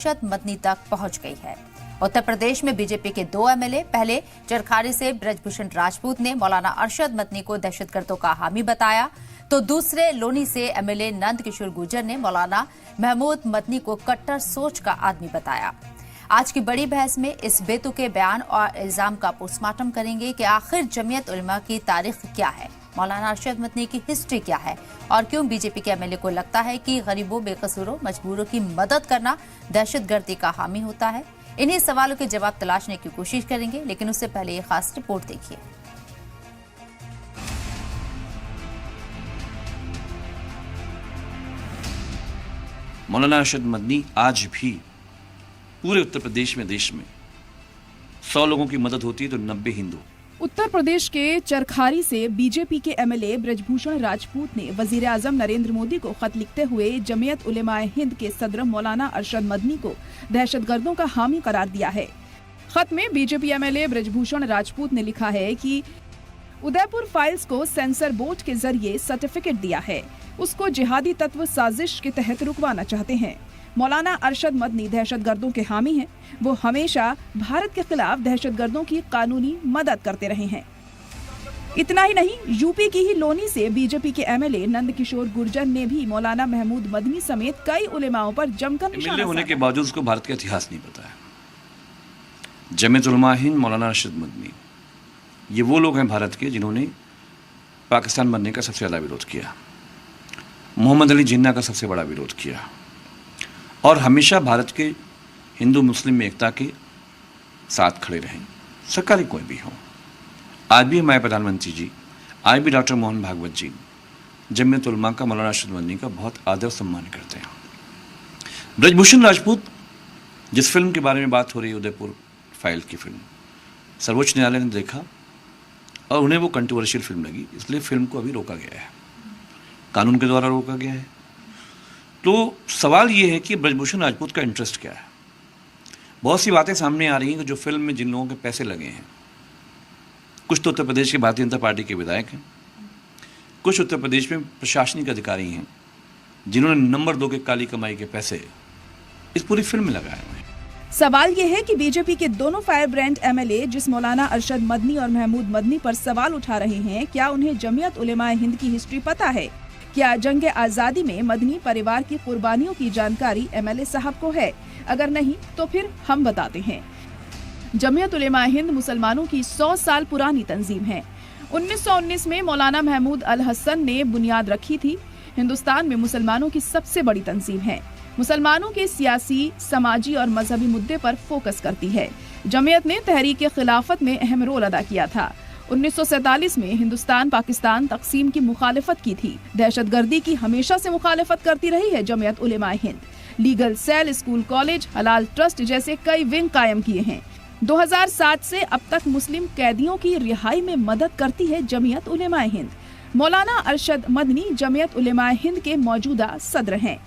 अरशद मदनी तक पहुंच गई है। उत्तर प्रदेश में बीजेपी के 2 एमएलए, पहले चरखारी से ब्रजभूषण राजपूत ने मौलाना अरशद मदनी को दहशतगर्दों का हामी बताया, तो दूसरे लोनी से एमएलए नंद किशोर गुर्जर ने मौलाना महमूद मदनी को कट्टर सोच का आदमी बताया। आज की बड़ी बहस में इस बेतुके बयान और इल्जाम का पोस्टमार्टम करेंगे कि आखिर जमीयत उलमा की तारीख क्या है, मौलाना अरशद मदनी की हिस्ट्री क्या है और क्यों बीजेपी के एमएलए को लगता है कि गरीबों, बेकसूरों, मजबूरों की मदद करना दहशतगर्दी का हामी होता है। इन्हीं सवालों के जवाब तलाशने की कोशिश करेंगे, लेकिन उससे पहले ये खास रिपोर्ट देखिए। मौलाना अरशद मदनी आज भी पूरे उत्तर प्रदेश में, देश में 100 लोगों की मदद होती है तो 90 हिंदू। उत्तर प्रदेश के चरखारी से बीजेपी के एमएलए ब्रजभूषण राजपूत ने वजीर आजम नरेंद्र मोदी को खत लिखते हुए जमीयत उलेमाए हिंद के सदर मौलाना अरशद मदनी को दहशतगर्दों का हामी करार दिया है। खत में बीजेपी एमएलए ब्रजभूषण राजपूत ने लिखा है कि उदयपुर फाइल्स को सेंसर बोर्ड के जरिए सर्टिफिकेट दिया है, उसको जिहादी तत्व साजिश के तहत रुकवाना चाहते हैं। मौलाना अरशद मदनी दहशतगर्दों के हामी हैं। वो हमेशा भारत के खिलाफ दहशतगर्दों की कानूनी मदद करते रहे हैं। इतना ही नहीं, यूपी की ही लोनी से बीजेपी के एमएलए नंद किशोर गुर्जर ने भी मौलाना महमूद मदनी समेत कई उलेमाओं पर जमकर निशाना होने के बावजूद उसको भारत का इतिहास नहीं पता है। जमीयत उलमा हिंद, मौलाना अरशद मदनी, ये वो लोग हैं भारत के जिन्होंने पाकिस्तान बनने का सबसे ज्यादा विरोध किया, मोहम्मद अली जिन्ना का सबसे बड़ा विरोध किया और हमेशा भारत के हिंदू मुस्लिम में एकता के साथ खड़े रहें, सरकारी कोई भी हो। आज भी हमारे प्रधानमंत्री जी, आज भी डॉक्टर मोहन भागवत जी जमीयत उलमा का, मौलाना अरशद मदनी का बहुत आदर सम्मान करते हैं। ब्रजभूषण राजपूत, जिस फिल्म के बारे में बात हो रही है, उदयपुर फाइल की फिल्म, सर्वोच्च न्यायालय ने देखा और उन्हें वो कंट्रोवर्शियल फिल्म लगी, इसलिए फिल्म को अभी रोका गया है, कानून के द्वारा रोका गया है। तो सवाल ये है कि ब्रजभूषण राजपूत का इंटरेस्ट क्या है। बहुत सी बातें सामने आ रही हैं कि जो फिल्म में जिन लोगों के पैसे लगे हैं, कुछ तो उत्तर प्रदेश के भारतीय जनता पार्टी के विधायक हैं, कुछ उत्तर प्रदेश में प्रशासनिक अधिकारी हैं जिन्होंने नंबर 2 के काली कमाई के पैसे इस पूरी फिल्म में लगाए हुए हैं। सवाल ये है कि बीजेपी के दोनों फायर ब्रांड एमएलए जिस मौलाना अरशद मदनी और महमूद मदनी पर सवाल उठा रहे हैं, क्या उन्हें जमीयत उलेमाए हिंद की हिस्ट्री पता है? क्या जंग आजादी में मदनी परिवार की कुर्बानियों की जानकारी एमएलए साहब को है? अगर नहीं तो फिर हम बताते हैं। जमीयत उलेमाए हिंद मुसलमानों की 100 साल पुरानी तंजीम है। 1919 में मौलाना महमूद अल हसन ने बुनियाद रखी थी। हिंदुस्तान में मुसलमानों की सबसे बड़ी तंजीम है। मुसलमानों के सियासी, समाजी और मजहबी मुद्दे पर फोकस करती है। जमीयत ने तहरीक खिलाफत में अहम रोल अदा किया था। 1947 में हिंदुस्तान पाकिस्तान तकसीम की मुखालिफत की थी। दहशतगर्दी की हमेशा से मुखालिफत करती रही है Jamiat Ulema-e Hind. Legal cell, school, college, हलाल ट्रस्ट जैसे कई विंग कायम किए हैं। 2007 से अब तक मुस्लिम कैदियों की रिहाई में मदद करती है जमीयत उलेमाए हिंद। मौलाना अरशद मदनी जमीयत उलेमाए हिंद के मौजूदा सदर हैं।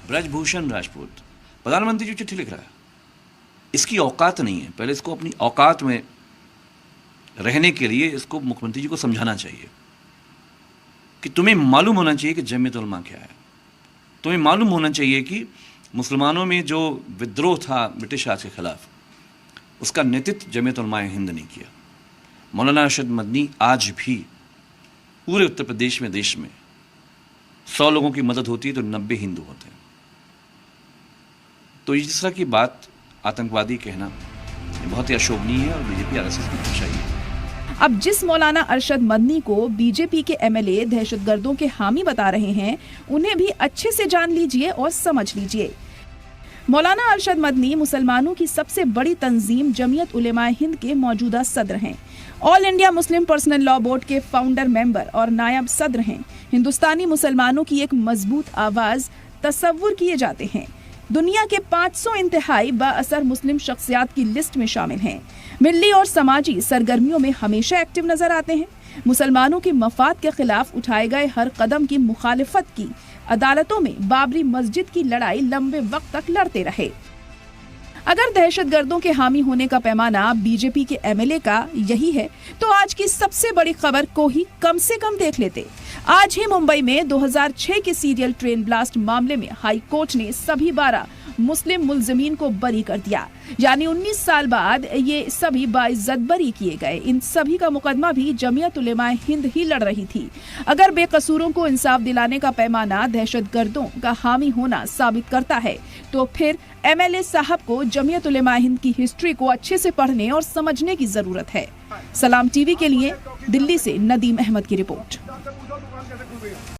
ब्रजभूषण राजपूत प्रधानमंत्री जी चिट्ठी लिख रहा है, इसकी औकात नहीं है। पहले इसको अपनी औकात में रहने के लिए इसको मुख्यमंत्री जी को समझाना चाहिए कि तुम्हें मालूम होना चाहिए कि जमीयत उलमा क्या है। तुम्हें मालूम होना चाहिए कि मुसलमानों में जो विद्रोह था ब्रिटिश राज के खिलाफ, उसका नेतृत्व जमीयत उलमाए हिंद ने किया। मौलाना अरशद मदनी आज भी पूरे उत्तर प्रदेश में, देश में 100 लोगों की मदद होती है तो 90 हिंदू होते हैं। तो इस तरह की बात आतंकवादी कहना ये बहुत ही अशोभनीय है और बीजेपी आरएसएस की भाषा ही है। अब जिस मौलाना अरशद मदनी को बीजेपी के एमएलए दहशतगर्दों के हामी बता रहे हैं, उन्हें भी अच्छे से जान लीजिए और समझ लीजिए। मौलाना अरशद मदनी मुसलमानों की सबसे बड़ी तंजीम जमीयत उलेमाए हिंद के मौजूदा सदर हैं। All India Muslim personal law board के फाउंडर मेंबर और नायब सदर हैं। हिंदुस्तानी मुसलमानों की एक मजबूत आवाज तस्वुर किए जाते हैं। दुनिया के 500 इंतहाई बाअसर मुस्लिम शख्सियात की लिस्ट में शामिल हैं। मिली और समाजी सरगर्मियों में हमेशा एक्टिव नजर आते हैं। मुसलमानों के मफाद के खिलाफ उठाए गए हर कदम की मुखालिफत की। अदालतों में बाबरी मस्जिद की लड़ाई लंबे वक्त तक लड़ते रहे। अगर दहशतगर्दों के हामी होने का पैमाना बीजेपी के एमएलए का यही है, तो आज की सबसे बड़ी खबर को ही कम से कम देख लेते। आज ही मुंबई में 2006 के सीरियल ट्रेन ब्लास्ट मामले में हाई कोर्ट ने सभी 12 मुस्लिम मुलजिमीन को बरी कर दिया। यानी 19 साल बाद ये सभी बाइज्जत बरी किए गए। इन सभी का मुकदमा भी जमीयत उलेमाए हिंद ही लड़ रही थी। अगर बेकसूरों को इंसाफ दिलाने का पैमाना दहशतगर्दों का हामी होना साबित करता है, तो फिर एमएलए साहब को जमीयत उलेमाए हिंद की हिस्ट्री को अच्छे से पढ़ने और समझने की जरूरत है। सलाम टीवी के लिए दिल्ली से नदीम अहमद की रिपोर्ट।